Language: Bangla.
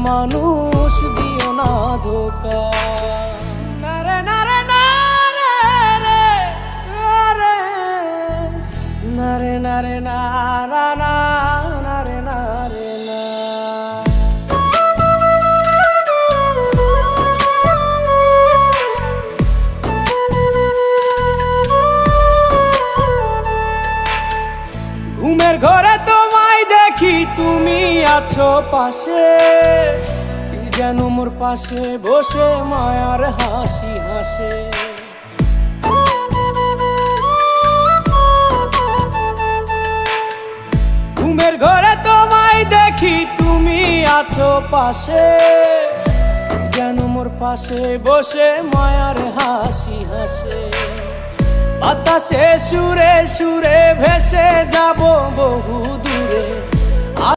মানুষ দিও না ধোকা। নারে নারে নারে রে রে নারে নারে নারা না নারে নারে না। ঘুমের ঘরে তোমায় দেখি তুমি আছো পাশে, কি যেন মোর পাশে বসে মায়ার হাসি হাসে। ঘুমের ঘরে তোমায় দেখি তুমি আছো পাশে, কি যেন মোর পাশে বসে মায়ার হাসি হাসে। বাতাসে সুরে সুরে ভেসে যাব বহু দূরে,